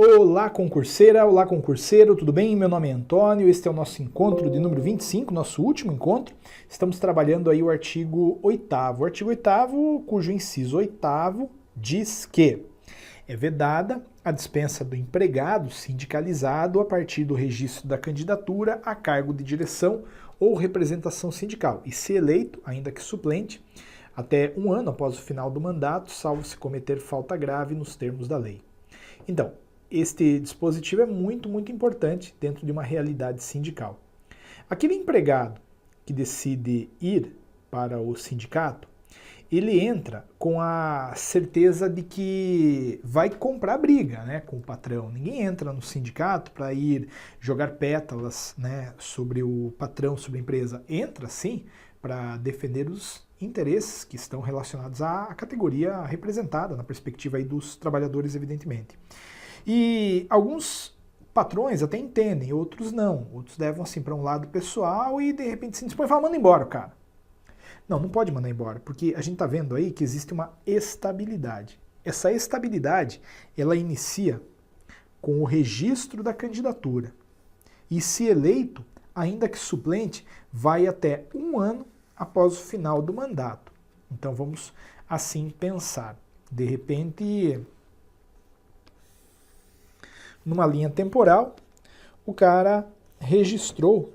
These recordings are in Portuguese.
Olá, concurseira, olá, concurseiro, tudo bem? Meu nome é Antônio, este é o nosso encontro de número 25, nosso último encontro. Estamos trabalhando aí o artigo 8º. O artigo 8º, cujo inciso 8º diz que é vedada a dispensa do empregado sindicalizado a partir do registro da candidatura a cargo de direção ou representação sindical e, se eleito, ainda que suplente, até um ano após o final do mandato, salvo se cometer falta grave nos termos da lei. Então, este dispositivo é muito importante dentro de uma realidade sindical. Aquele empregado que decide ir para o sindicato, ele entra com a certeza de que vai comprar briga, né, com o patrão. Ninguém entra no sindicato para ir jogar pétalas, né, sobre o patrão, sobre a empresa. Entra, sim, para defender os interesses que estão relacionados à categoria representada, na perspectiva aí dos trabalhadores, evidentemente. E alguns patrões até entendem, outros não. Outros levam assim para um lado pessoal e de repente se dispõe e fala, manda embora o cara. Não pode mandar embora, porque a gente está vendo aí que existe uma estabilidade. Essa estabilidade, ela inicia com o registro da candidatura. E se eleito, ainda que suplente, vai até um ano após o final do mandato. Então vamos assim pensar. De repente, numa linha temporal, o cara registrou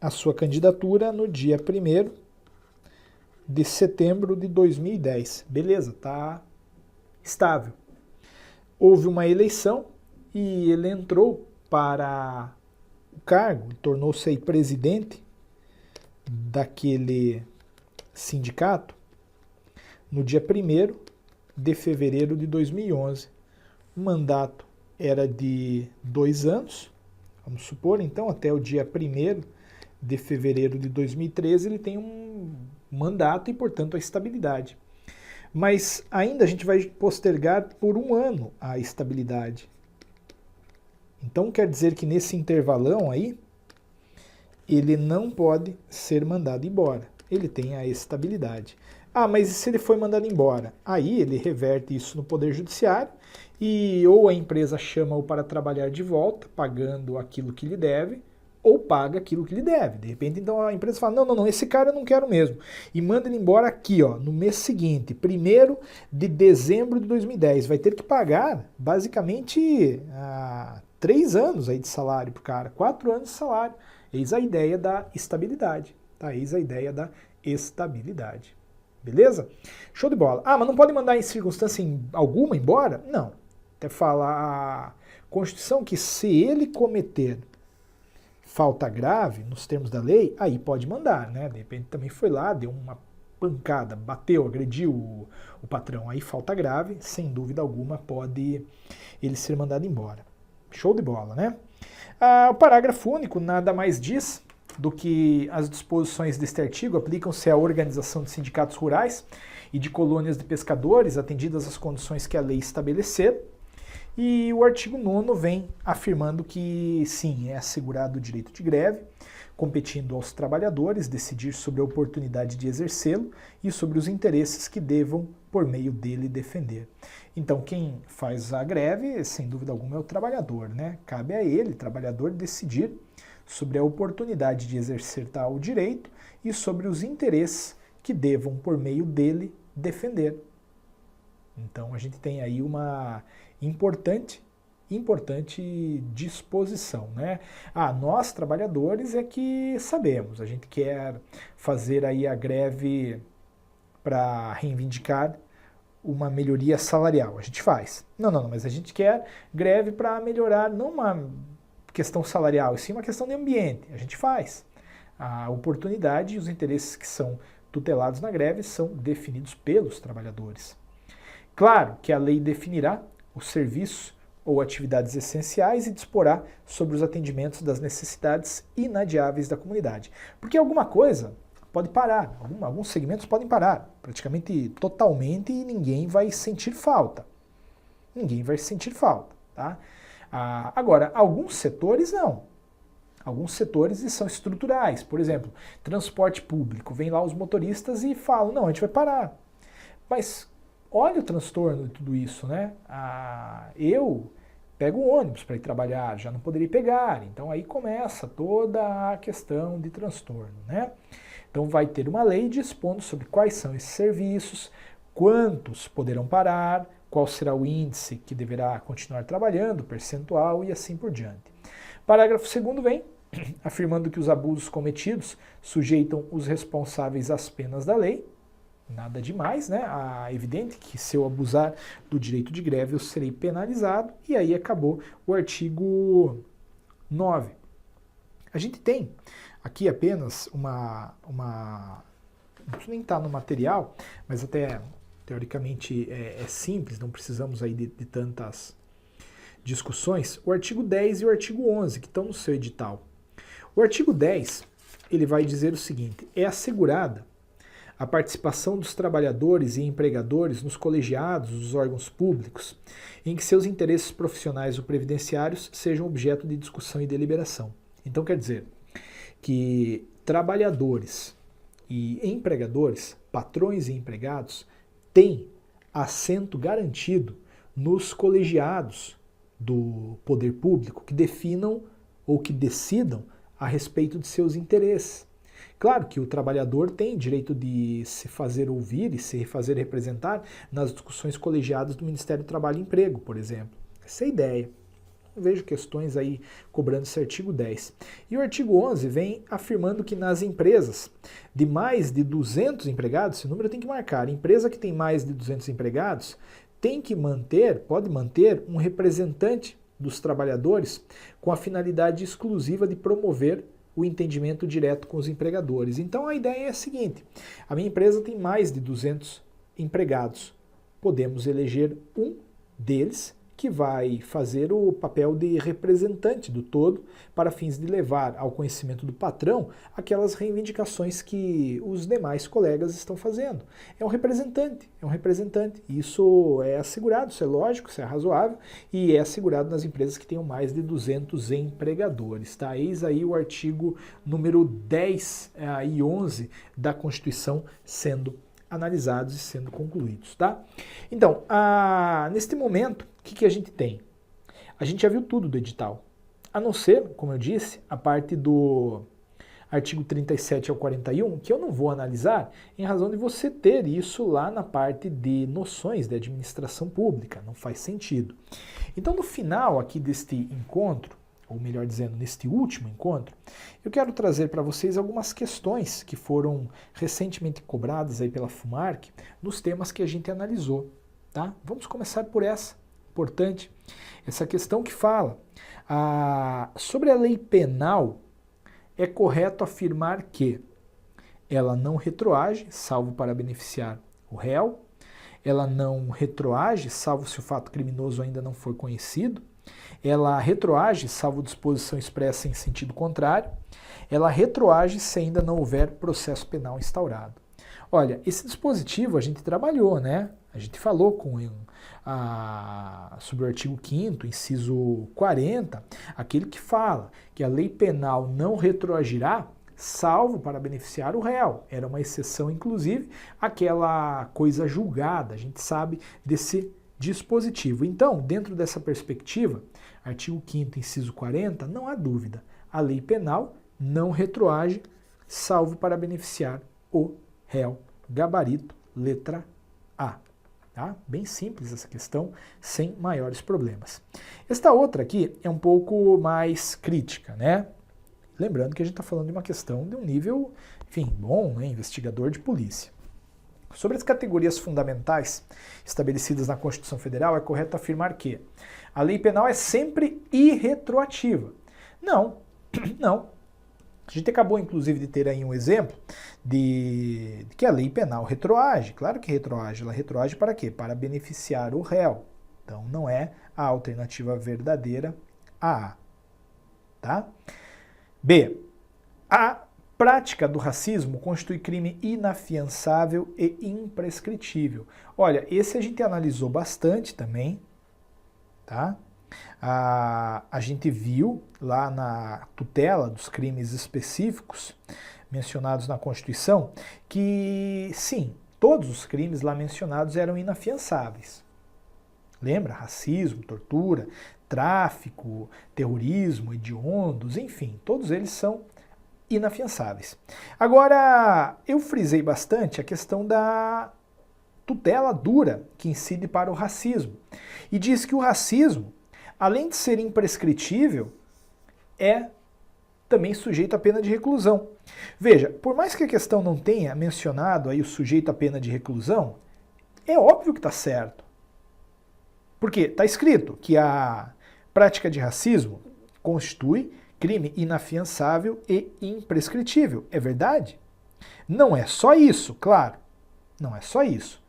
a sua candidatura no dia 1º de setembro de 2010. Beleza, tá estável. Houve uma eleição e ele entrou para o cargo, tornou-se aí presidente daquele sindicato no dia 1º de fevereiro de 2011. O mandato era de 2 anos, vamos supor, então, até o dia 1º de fevereiro de 2013 ele tem um mandato e, portanto, a estabilidade. Mas ainda a gente vai postergar por um ano a estabilidade. Então quer dizer que nesse intervalão aí, ele não pode ser mandado embora. Ele tem a estabilidade. Ah, mas e se ele foi mandado embora? Aí ele reverte isso no Poder Judiciário e ou a empresa chama-o para trabalhar de volta, pagando aquilo que lhe deve, ou paga aquilo que lhe deve. De repente, então, a empresa fala, não, esse cara eu não quero mesmo. E manda ele embora aqui, ó, no mês seguinte, 1º de dezembro de 2010. Vai ter que pagar, basicamente, 3 anos aí de salário para o cara, 4 anos de salário. Eis a ideia da estabilidade. Tá? Eis a ideia da estabilidade. Beleza? Show de bola. Ah, mas não pode mandar em circunstância alguma embora? Não. Até fala a Constituição que se ele cometer falta grave, nos termos da lei, aí pode mandar, né? De repente também foi lá, deu uma pancada, bateu, agrediu o patrão. Aí falta grave, sem dúvida alguma, pode ele ser mandado embora. Show de bola, né? O parágrafo único nada mais diz do que as disposições deste artigo aplicam-se à organização de sindicatos rurais e de colônias de pescadores, atendidas as condições que a lei estabelecer. E o artigo 9º vem afirmando que, sim, é assegurado o direito de greve, competindo aos trabalhadores decidir sobre a oportunidade de exercê-lo e sobre os interesses que devam, por meio dele, defender. Então, quem faz a greve, sem dúvida alguma, é o trabalhador, né? Cabe a ele, trabalhador, decidir sobre a oportunidade de exercer tal direito e sobre os interesses que devam, por meio dele, defender. Então, a gente tem aí uma importante disposição, né? Nós trabalhadores é que sabemos, a gente quer fazer aí a greve para reivindicar uma melhoria salarial, a gente faz. Não, mas a gente quer greve para melhorar não uma questão salarial, e sim uma questão de ambiente, a gente faz. A oportunidade e os interesses que são tutelados na greve são definidos pelos trabalhadores. Claro que a lei definirá os serviços ou atividades essenciais e disporá sobre os atendimentos das necessidades inadiáveis da comunidade. Porque alguma coisa pode parar, alguns segmentos podem parar, praticamente totalmente, e ninguém vai sentir falta. Ninguém vai sentir falta, tá? Agora, alguns setores não. Alguns setores são estruturais. Por exemplo, transporte público. Vem lá os motoristas e falam, não, a gente vai parar. Mas olha o transtorno de tudo isso, né? Eu pego o ônibus para ir trabalhar, já não poderia pegar, então aí começa toda a questão de transtorno, né? Então vai ter uma lei dispondo sobre quais são esses serviços, quantos poderão parar, qual será o índice que deverá continuar trabalhando, percentual e assim por diante. Parágrafo 2º vem afirmando que os abusos cometidos sujeitam os responsáveis às penas da lei. Nada demais, né? É evidente que se eu abusar do direito de greve eu serei penalizado, e aí acabou o artigo 9. A gente tem aqui apenas não precisa nem estar no material, mas até teoricamente é simples, não precisamos aí de tantas discussões, o artigo 10 e o artigo 11, que estão no seu edital. O artigo 10, ele vai dizer o seguinte: é assegurada a participação dos trabalhadores e empregadores nos colegiados dos órgãos públicos em que seus interesses profissionais ou previdenciários sejam objeto de discussão e deliberação. Então quer dizer que trabalhadores e empregadores, patrões e empregados, têm assento garantido nos colegiados do poder público que definam ou que decidam a respeito de seus interesses. Claro que o trabalhador tem direito de se fazer ouvir e se fazer representar nas discussões colegiadas do Ministério do Trabalho e Emprego, por exemplo. Essa é a ideia. Não vejo questões aí cobrando esse artigo 10. E o artigo 11 vem afirmando que nas empresas de mais de 200 empregados, esse número tem que marcar, a empresa que tem mais de 200 empregados tem que pode manter um representante dos trabalhadores com a finalidade exclusiva de promover o entendimento direto com os empregadores. Então a ideia é a seguinte: a minha empresa tem mais de 200 empregados. Podemos eleger um deles que vai fazer o papel de representante do todo para fins de levar ao conhecimento do patrão aquelas reivindicações que os demais colegas estão fazendo. É um representante. Isso é assegurado, isso é lógico, isso é razoável e é assegurado nas empresas que tenham mais de 200 empregadores. Tá? Eis aí o artigo número 10 e 11 da Constituição sendo analisados e sendo concluídos, tá? Então, neste momento, o que a gente tem? A gente já viu tudo do edital, a não ser, como eu disse, a parte do artigo 37 ao 41, que eu não vou analisar, em razão de você ter isso lá na parte de noções de administração pública, não faz sentido. Então, no final aqui deste encontro, ou melhor dizendo, neste último encontro, eu quero trazer para vocês algumas questões que foram recentemente cobradas aí pela FUMARC nos temas que a gente analisou. Tá? Vamos começar por essa, importante, essa questão que fala sobre a lei penal. É correto afirmar que ela não retroage, salvo para beneficiar o réu, ela não retroage, salvo se o fato criminoso ainda não for conhecido, ela retroage, salvo disposição expressa em sentido contrário, ela retroage se ainda não houver processo penal instaurado. Olha, esse dispositivo a gente trabalhou, né? A gente falou sobre o artigo 5º, inciso 40, aquele que fala que a lei penal não retroagirá, salvo para beneficiar o réu. Era uma exceção, inclusive, aquela coisa julgada, a gente sabe desse dispositivo. Então, dentro dessa perspectiva, artigo 5º, inciso 40, não há dúvida. A lei penal não retroage, salvo para beneficiar o réu. Gabarito, letra A. Tá? Bem simples essa questão, sem maiores problemas. Esta outra aqui é um pouco mais crítica, né? Lembrando que a gente está falando de uma questão de um nível, enfim, bom, né? Investigador de polícia. Sobre as categorias fundamentais estabelecidas na Constituição Federal, é correto afirmar que a lei penal é sempre irretroativa. Não, não. A gente acabou, inclusive, de ter aí um exemplo de que a lei penal retroage. Claro que retroage. Ela retroage para quê? Para beneficiar o réu. Então, não é a alternativa verdadeira a. Tá? B. A prática do racismo constitui crime inafiançável e imprescritível. Olha, esse a gente analisou bastante também, tá? A gente viu lá na tutela dos crimes específicos mencionados na Constituição que, sim, todos os crimes lá mencionados eram inafiançáveis. Lembra? Racismo, tortura, tráfico, terrorismo, hediondos, enfim, todos eles são inafiançáveis. Agora, eu frisei bastante a questão da tutela dura que incide para o racismo. E diz que o racismo, além de ser imprescritível, é também sujeito à pena de reclusão. Veja, por mais que a questão não tenha mencionado aí o sujeito à pena de reclusão, é óbvio que está certo. Porque está escrito que a prática de racismo constitui crime inafiançável e imprescritível. É verdade? Não é só isso, claro. Não é só isso.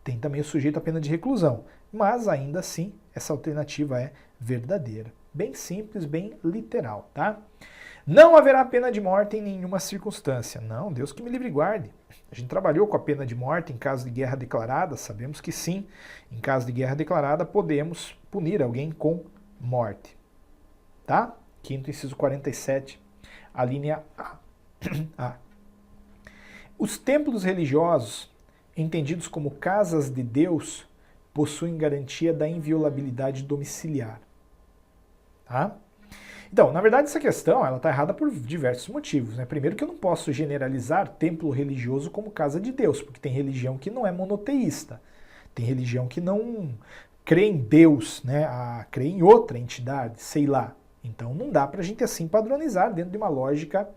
Tem também o sujeito à pena de reclusão. Mas ainda assim, essa alternativa é verdadeira. Bem simples, bem literal, tá? Não haverá pena de morte em nenhuma circunstância. Não, Deus que me livre e guarde. A gente trabalhou com a pena de morte em caso de guerra declarada, sabemos que sim, em caso de guerra declarada podemos punir alguém com morte. Tá? Quinto inciso 47, a linha A. Os templos religiosos, entendidos como casas de Deus, possuem garantia da inviolabilidade domiciliar. Tá? Então, na verdade, essa questão ela está errada por diversos motivos. Né? Primeiro que eu não posso generalizar templo religioso como casa de Deus, porque tem religião que não é monoteísta. Tem religião que não crê em Deus, né? Crê em outra entidade, sei lá. Então não dá para a gente assim padronizar dentro de uma lógica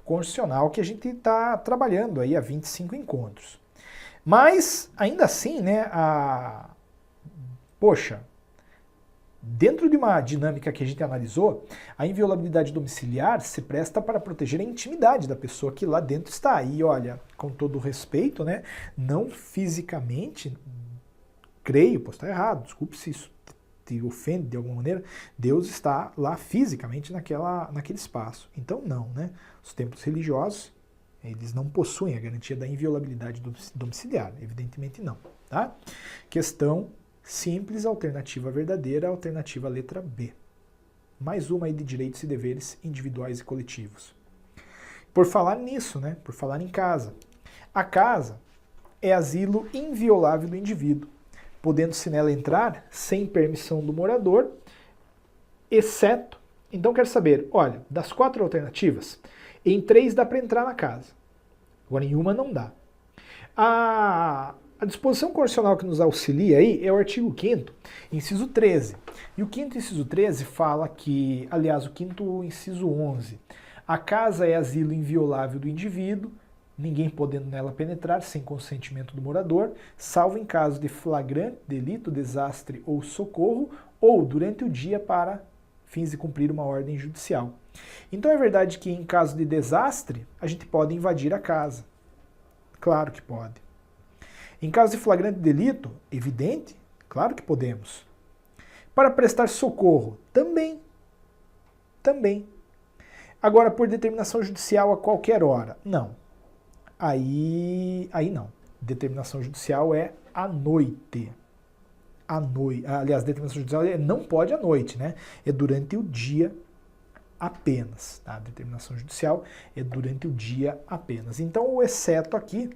constitucional que a gente está trabalhando aí há 25 encontros. Mas, ainda assim, né, poxa, dentro de uma dinâmica que a gente analisou, a inviolabilidade domiciliar se presta para proteger a intimidade da pessoa que lá dentro está. E olha, com todo o respeito, né, não fisicamente, creio, posso estar errado, desculpe se isso te ofende de alguma maneira, Deus está lá fisicamente naquele espaço. Então não, né? Os templos religiosos, eles não possuem a garantia da inviolabilidade domiciliar, evidentemente não, tá? Questão simples, alternativa verdadeira, alternativa letra B. Mais uma aí de direitos e deveres individuais e coletivos. Por falar nisso, né? Por falar em casa. A casa é asilo inviolável do indivíduo, podendo-se nela entrar sem permissão do morador, exceto... Então quero saber, olha, das 4 alternativas, em 3 dá para entrar na casa. Agora em uma não dá. A disposição constitucional que nos auxilia aí é o artigo 5º, inciso 13. E o 5º inciso 13 fala que, aliás, o 5º inciso 11, a casa é asilo inviolável do indivíduo, ninguém podendo nela penetrar sem consentimento do morador, salvo em caso de flagrante delito, desastre ou socorro, ou durante o dia para fins de cumprir uma ordem judicial. Então é verdade que em caso de desastre, a gente pode invadir a casa. Claro que pode. Em caso de flagrante delito, evidente, claro que podemos. Para prestar socorro, também. Também. Agora, por determinação judicial a qualquer hora, não. Aí não. Determinação judicial é à noite. Aliás, determinação judicial não pode à noite, né? É durante o dia apenas. Tá? A determinação judicial é durante o dia apenas. Então, o exceto aqui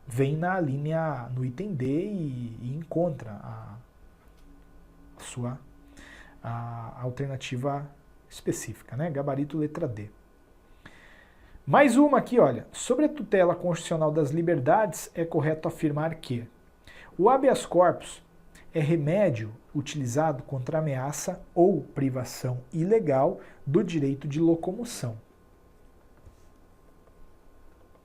vem na linha, no item D e encontra a alternativa específica, né? Gabarito letra D. Mais uma aqui, olha. Sobre a tutela constitucional das liberdades, é correto afirmar que o habeas corpus é remédio utilizado contra ameaça ou privação ilegal do direito de locomoção.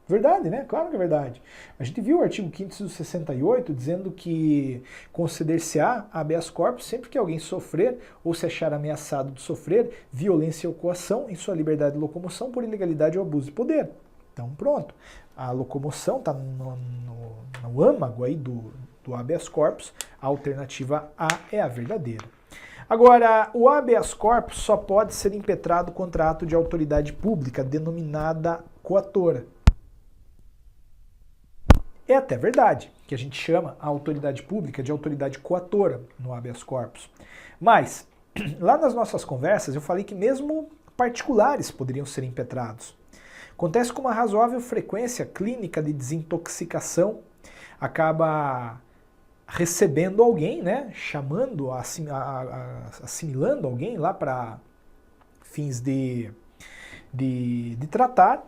Verdade, né? Claro que é verdade. A gente viu o artigo 5º, inciso 68, dizendo que conceder-se-á habeas corpus sempre que alguém sofrer ou se achar ameaçado de sofrer violência ou coação em sua liberdade de locomoção por ilegalidade ou abuso de poder. Então pronto, a locomoção está no âmago aí do habeas corpus, a alternativa A é a verdadeira. Agora, o habeas corpus só pode ser impetrado contra ato de autoridade pública denominada coatora. É até verdade que a gente chama a autoridade pública de autoridade coatora no habeas corpus. Mas, lá nas nossas conversas, eu falei que mesmo particulares poderiam ser impetrados. Acontece com uma razoável frequência clínica de desintoxicação, acaba recebendo alguém, né, chamando, assimilando alguém lá para fins de tratar,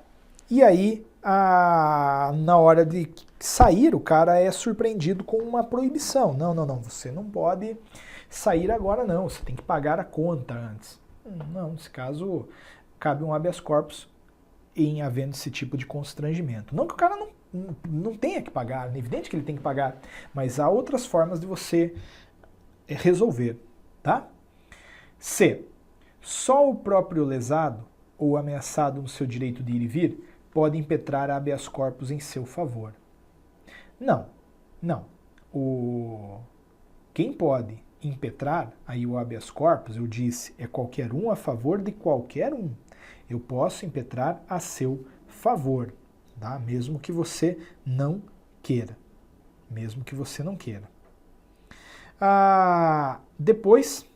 e aí na hora de sair o cara é surpreendido com uma proibição. Não, você não pode sair agora não, você tem que pagar a conta antes. Não, nesse caso cabe um habeas corpus em havendo esse tipo de constrangimento. Não que o cara não tenha que pagar, é evidente que ele tem que pagar, mas há outras formas de você resolver, tá? C. Só o próprio lesado ou ameaçado no seu direito de ir e vir pode impetrar habeas corpus em seu favor. Não. Quem pode impetrar aí o habeas corpus, eu disse, é qualquer um a favor de qualquer um. Eu posso impetrar a seu favor, tá? Mesmo que você não queira. Mesmo que você não queira. Depois,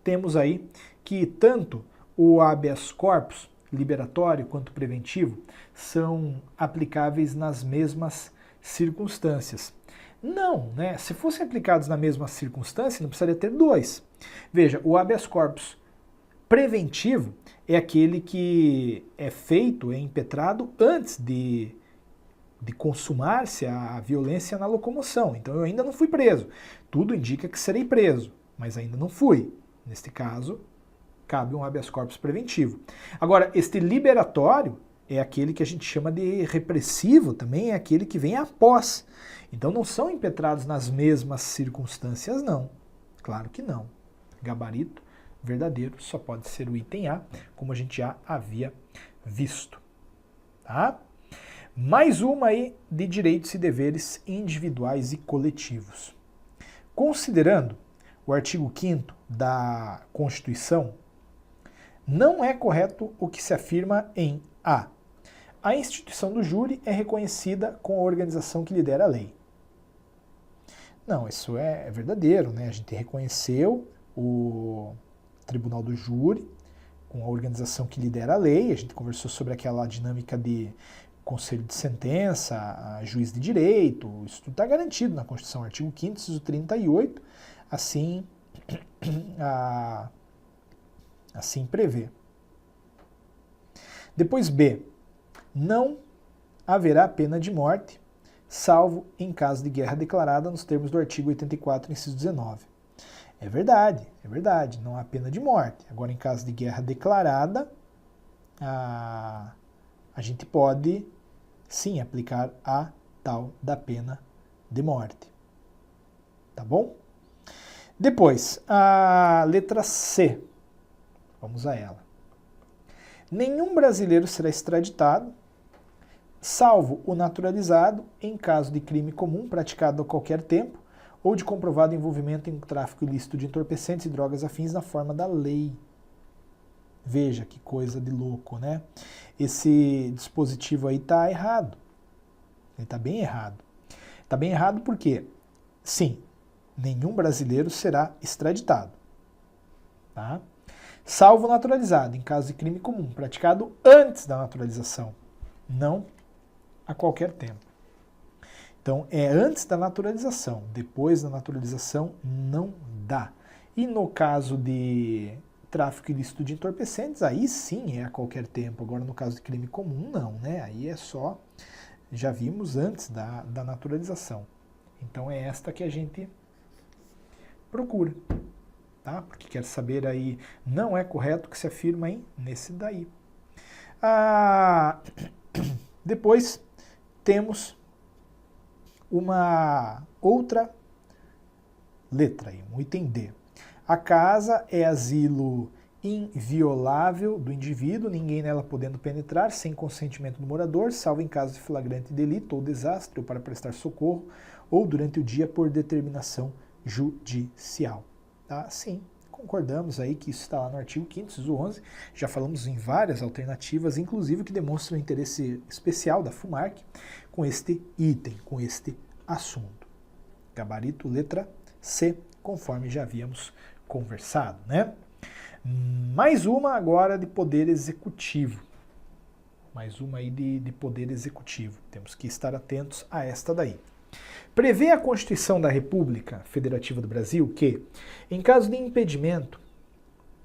temos aí que tanto o habeas corpus liberatório quanto preventivo são aplicáveis nas mesmas circunstâncias. Não, né? Se fossem aplicados na mesma circunstância, não precisaria ter dois. Veja, o habeas corpus preventivo é aquele que é feito, é impetrado antes de consumar-se a violência na locomoção. Então eu ainda não fui preso. Tudo indica que serei preso, mas ainda não fui. Neste caso, cabe um habeas corpus preventivo. Agora, este liberatório é aquele que a gente chama de repressivo, também é aquele que vem após. Então não são impetrados nas mesmas circunstâncias, não. Claro que não. Gabarito verdadeiro só pode ser o item A, como a gente já havia visto. Tá? Mais uma aí de direitos e deveres individuais e coletivos. Considerando o artigo 5º da Constituição, não é correto o que se afirma em A. A instituição do júri é reconhecida com a organização que lidera a lei. Não, isso é verdadeiro, né? A gente reconheceu o Tribunal do Júri com a organização que lidera a lei, a gente conversou sobre aquela dinâmica de conselho de sentença, juiz de direito, isso tudo está garantido na Constituição, artigo 5º, inciso 38, assim prevê. Depois B. Não haverá pena de morte, salvo em caso de guerra declarada nos termos do artigo 84, inciso 19. É verdade, não há pena de morte. Agora, em caso de guerra declarada, a gente pode, sim, aplicar a tal da pena de morte. Tá bom? Depois, a letra C. Vamos a ela. Nenhum brasileiro será extraditado, salvo o naturalizado, em caso de crime comum praticado a qualquer tempo, ou de comprovado envolvimento em tráfico ilícito de entorpecentes e drogas afins na forma da lei. Veja que coisa de louco, né? Esse dispositivo aí está errado. Ele está bem errado. Está bem errado porque, sim, nenhum brasileiro será extraditado. Tá? Salvo naturalizado, em caso de crime comum, praticado antes da naturalização, não a qualquer tempo. Então, é antes da naturalização, depois da naturalização não dá. E no caso de tráfico ilícito de entorpecentes, aí sim é a qualquer tempo. Agora, no caso de crime comum, não, né? Aí é só, já vimos antes da naturalização. Então, é esta que a gente procura. Tá? Porque quer saber aí, não é correto que se afirma aí nesse daí. Depois temos uma outra letra aí, um item D. A casa é asilo inviolável do indivíduo, ninguém nela podendo penetrar sem consentimento do morador, salvo em caso de flagrante delito ou desastre, ou para prestar socorro, ou durante o dia por determinação judicial. Tá? Sim, concordamos aí que isso está lá no artigo 5º, inciso 11. Já falamos em várias alternativas, inclusive que demonstram o interesse especial da FUMARC com este item, com este assunto. Gabarito, letra C, conforme já havíamos conversado, né? Mais uma agora de poder executivo. Mais uma aí de poder executivo. Temos que estar atentos a esta daí. Prevê a Constituição da República Federativa do Brasil que, em caso de impedimento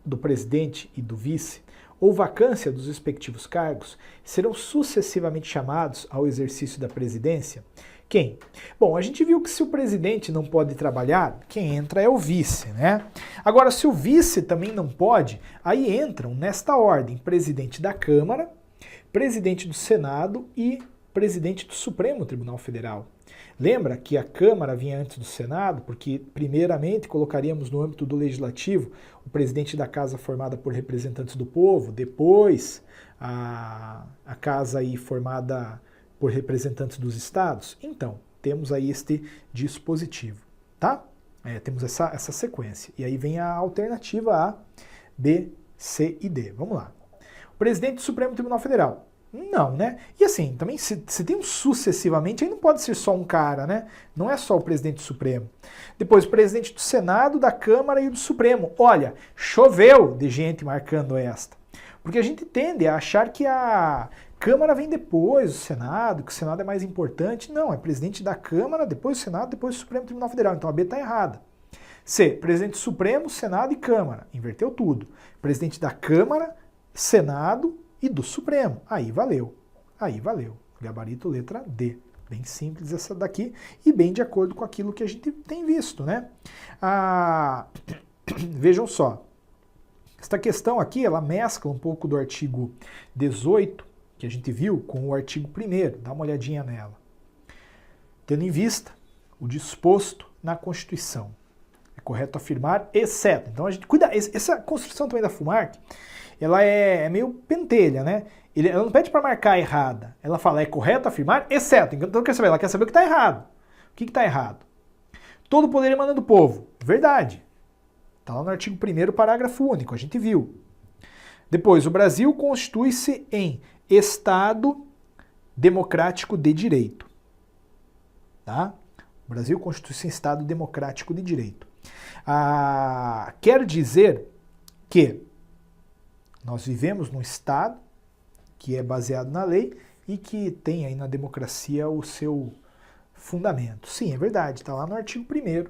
do presidente e do vice, ou vacância dos respectivos cargos, serão sucessivamente chamados ao exercício da presidência. Quem? Bom, a gente viu que se o presidente não pode trabalhar, quem entra é o vice, né? Agora, se o vice também não pode, aí entram nesta ordem presidente da Câmara, presidente do Senado e presidente do Supremo Tribunal Federal. Lembra que a Câmara vinha antes do Senado, porque primeiramente colocaríamos no âmbito do Legislativo o presidente da Casa formada por representantes do povo, depois a Casa aí formada por representantes dos estados? Então, temos aí este dispositivo, tá? Temos essa sequência. E aí vem a alternativa A, B, C e D. Vamos lá. O presidente do Supremo Tribunal Federal. Não, né? E assim, também se tem um sucessivamente, aí não pode ser só um cara, né? Não é só o presidente do Supremo. Depois, o presidente do Senado, da Câmara e do Supremo. Olha, choveu de gente marcando esta. Porque a gente tende a achar que a Câmara vem depois do Senado, que o Senado é mais importante. Não, é presidente da Câmara, depois do Senado, depois do Supremo Tribunal Federal. Então a B está errada. C, presidente do Supremo, Senado e Câmara. Inverteu tudo. Presidente da Câmara, Senado e do Supremo. Aí valeu. Aí valeu. Gabarito letra D. Bem simples essa daqui e bem de acordo com aquilo que a gente tem visto, né? Vejam só. Esta questão aqui, ela mescla um pouco do artigo 18, que a gente viu, com o artigo 1º. Dá uma olhadinha nela. Tendo em vista o disposto na Constituição. É correto afirmar, exceto. Então a gente cuida. Essa construção também da FUMARC, ela é meio pentelha, né? Ela não pede para marcar errada. Ela fala, é correto afirmar, exceto. Então ela quer saber o que está errado. O que está errado? Todo poder emana do povo. Verdade. Está lá no artigo 1º, parágrafo único. A gente viu. Depois, o Brasil constitui-se em Estado democrático de direito. Tá? O Brasil constitui-se em Estado democrático de direito. Quer dizer que nós vivemos num Estado que é baseado na lei e que tem aí na democracia o seu fundamento. Sim, é verdade, está lá no artigo 1º.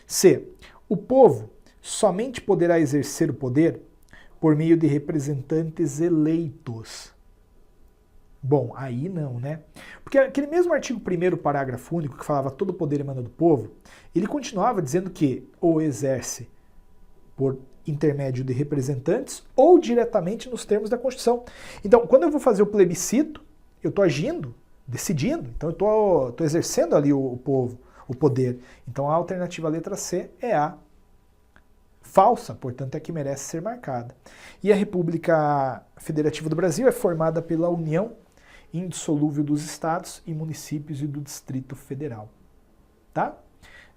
C. O povo somente poderá exercer o poder por meio de representantes eleitos. Bom, aí não, né? Porque aquele mesmo artigo 1º, parágrafo único, que falava todo o poder emana do povo, ele continuava dizendo que ou exerce por intermédio de representantes ou diretamente nos termos da Constituição. Então, quando eu vou fazer o plebiscito, eu estou agindo, decidindo, então eu estou exercendo ali o povo, o poder. Então a alternativa letra C é a falsa, portanto é que merece ser marcada. E a República Federativa do Brasil é formada pela União indissolúvel dos estados e municípios e do Distrito Federal. Tá?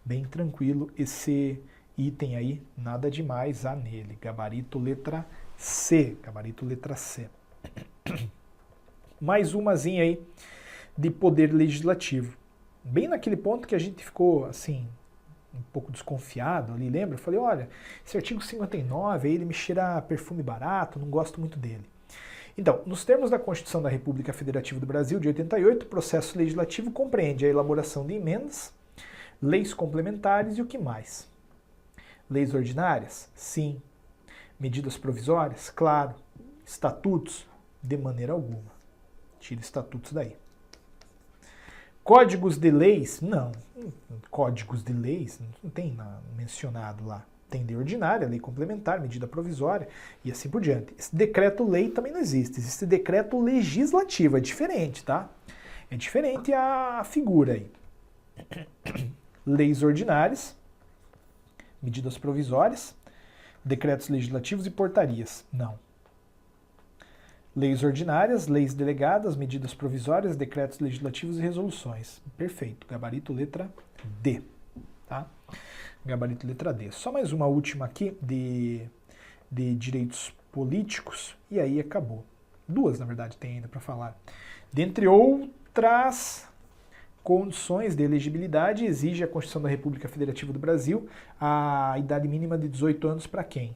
Bem tranquilo esse item aí, nada demais há nele. Gabarito letra C. Gabarito letra C. Mais umazinha aí de poder legislativo. Bem naquele ponto que a gente ficou assim, um pouco desconfiado ali, lembra? Eu falei, olha, esse artigo 59 aí ele me cheira perfume barato, não gosto muito dele. Então, nos termos da Constituição da República Federativa do Brasil de 88, o processo legislativo compreende a elaboração de emendas, leis complementares e o que mais? Leis ordinárias? Sim. Medidas provisórias? Claro. Estatutos? De maneira alguma. Tira estatutos daí. Códigos de leis? Não. Códigos de leis não tem mencionado lá. Tem lei ordinária, lei complementar, medida provisória e assim por diante. Esse decreto-lei também não existe. Existe decreto legislativo. É diferente, tá? É diferente a figura aí. Leis ordinárias, medidas provisórias, decretos legislativos e portarias. Não. Leis ordinárias, leis delegadas, medidas provisórias, decretos legislativos e resoluções. Perfeito. Gabarito letra D. Tá? Gabarito letra D. Só mais uma última aqui de direitos políticos e aí acabou. Duas, na verdade, tem ainda para falar. Dentre outras condições de elegibilidade, exige a Constituição da República Federativa do Brasil a idade mínima de 18 anos para quem?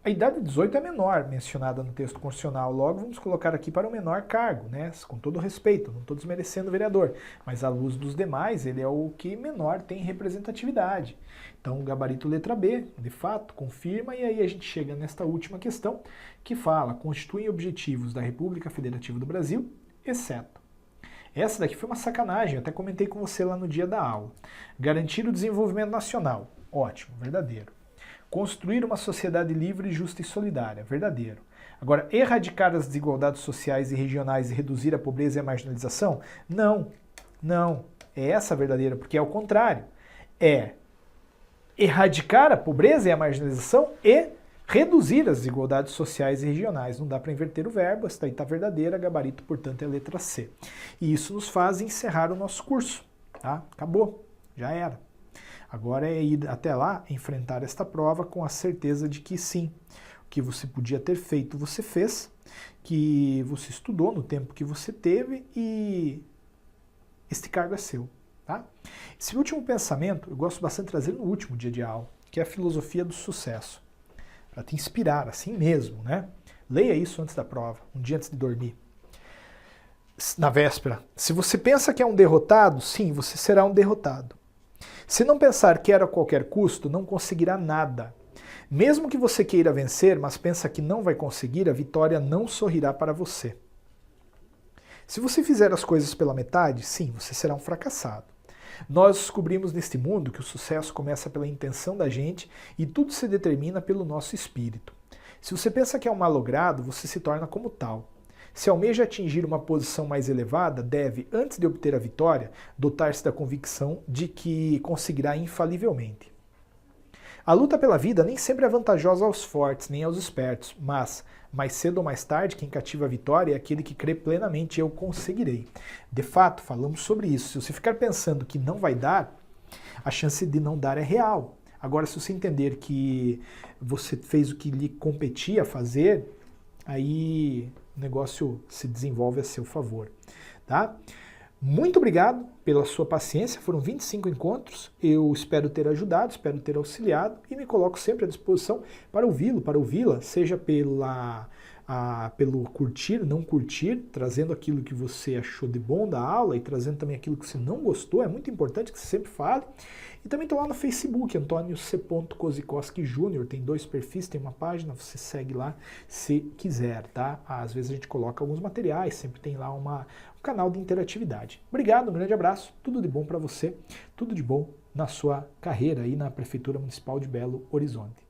A idade de 18 é menor, mencionada no texto constitucional, logo vamos colocar aqui para o menor cargo, né? Com todo respeito, não estou desmerecendo o vereador, mas à luz dos demais, ele é o que menor tem representatividade. Então, o gabarito letra B, de fato, confirma, e aí a gente chega nesta última questão, que fala, constituem objetivos da República Federativa do Brasil, exceto. Essa daqui foi uma sacanagem, eu até comentei com você lá no dia da aula. Garantir o desenvolvimento nacional, ótimo, verdadeiro. Construir uma sociedade livre, justa e solidária, verdadeiro. Agora, erradicar as desigualdades sociais e regionais e reduzir a pobreza e a marginalização? Não, não. É essa a verdadeira, porque é o contrário. É erradicar a pobreza e a marginalização e reduzir as desigualdades sociais e regionais. Não dá para inverter o verbo, essa daí está verdadeira, gabarito, portanto, é a letra C. E isso nos faz encerrar o nosso curso. Tá? Acabou, já era. Agora é ir até lá, enfrentar esta prova com a certeza de que sim, o que você podia ter feito, você fez, que você estudou no tempo que você teve e este cargo é seu. Tá? Esse último pensamento, eu gosto bastante de trazer no último dia de aula, que é a filosofia do sucesso, para te inspirar, assim mesmo, né? Leia isso antes da prova, um dia antes de dormir. Na véspera, se você pensa que é um derrotado, sim, você será um derrotado. Se não pensar que era a qualquer custo, não conseguirá nada. Mesmo que você queira vencer, mas pensa que não vai conseguir, a vitória não sorrirá para você. Se você fizer as coisas pela metade, sim, você será um fracassado. Nós descobrimos neste mundo que o sucesso começa pela intenção da gente e tudo se determina pelo nosso espírito. Se você pensa que é um malogrado, você se torna como tal. Se almeja atingir uma posição mais elevada, deve, antes de obter a vitória, dotar-se da convicção de que conseguirá infalivelmente. A luta pela vida nem sempre é vantajosa aos fortes, nem aos espertos, mas, mais cedo ou mais tarde, quem cativa a vitória é aquele que crê plenamente eu conseguirei. De fato, falamos sobre isso. Se você ficar pensando que não vai dar, a chance de não dar é real. Agora, se você entender que você fez o que lhe competia fazer, aí o negócio se desenvolve a seu favor, tá? Muito obrigado pela sua paciência, foram 25 encontros, eu espero ter ajudado, espero ter auxiliado e me coloco sempre à disposição para ouvi-lo, para ouvi-la, seja pelo curtir, não curtir, trazendo aquilo que você achou de bom da aula e trazendo também aquilo que você não gostou, é muito importante que você sempre fale. E também estou lá no Facebook, Antônio C. Kozikoski Júnior, tem 2 perfis, tem uma página, você segue lá se quiser, tá? Às vezes a gente coloca alguns materiais, sempre tem lá um canal de interatividade. Obrigado, um grande abraço, tudo de bom para você, tudo de bom na sua carreira aí na Prefeitura Municipal de Belo Horizonte.